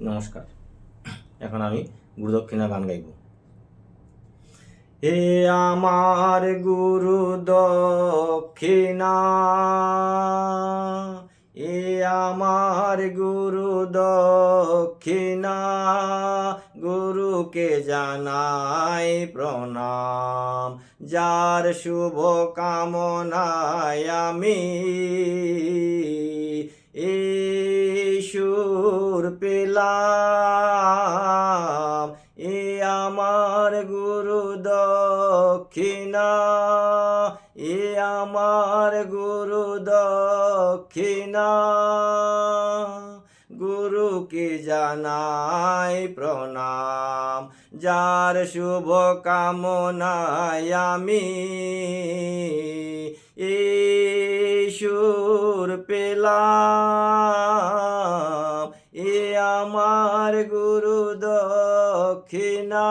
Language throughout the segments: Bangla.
নমস্কার। এখন আমি গুরুদক্ষিণা গান গাইব। হে আমার গুরু দক্ষিণা, এ আমার গুরু দক্ষিণা, গুরুকে জানাই প্রণাম। যার শুভ কামনায় আমি এই সুর পেলাম, এ আমার গুরু দক্ষিণা, এ আমার গুরু দক্ষিণা, গুরুকে জানাই প্রণাম। যার শুভ কামনায় আমি এই সুর পেলাম, এ আমার গুরু দক্ষিণা।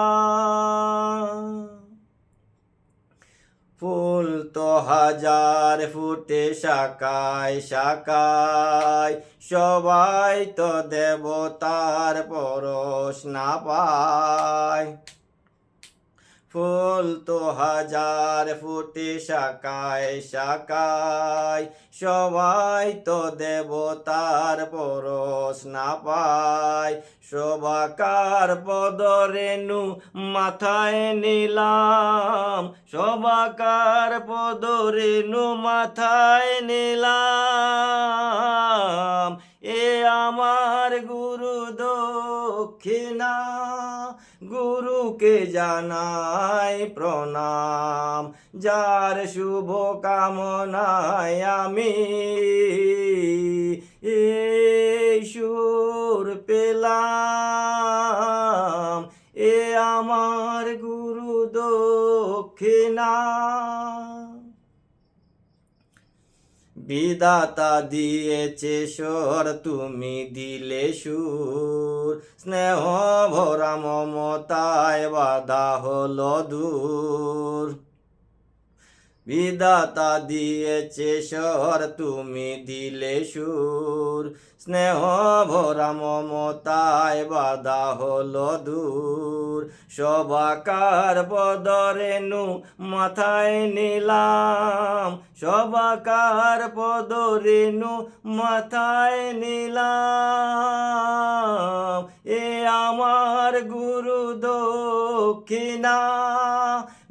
ফুল তো হাজার ফুটে শাখায় শাখায়, সবাই তো দেবতার পরশ না পায়। ফুল তো হাজার ফুটে শাখায় শাখায়, সবাই তো দেবতার পরশ না পায়। শোভাকার পদরেণু মাথায় নিলাম, শোভাকার পদরেণু মাথায় নিলাম, এ আমার গুরু দক্ষিণা, গুরুকে জানাই প্রণাম। যার শুভ কামনায় আমি এই সুর পেলাম, এ আমার গুরু দক্ষিণা। বিধাতা দিয়েছে স্বর, তুমি দিলে সুর, স্নেহ ভরা মমতায় বাধা হলো দূর। বিধাতা দিয়েছে স্বর, তুমি দিলে সুর, স্নেহ ভরা মমতায় বাধা হলো দূর। শোভাকার পদরেণু মাথায় নিলাম, শোভাকার পদরেণু মাথায় নিলাম, এ আমার গুরু দক্ষিণা,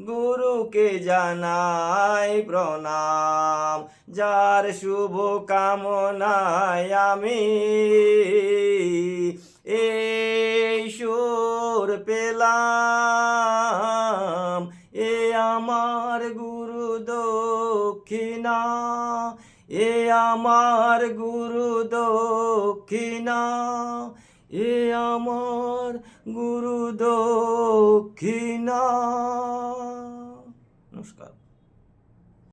গুরুকে জানাই প্রণাম। যার শুভ কামনায় আমি এই সুর পেলাম, এ আমার গুরু দক্ষিণা, এ আমার গুরু দক্ষিণা, এ আমার গুরু দক্ষিণা। নমস্কার।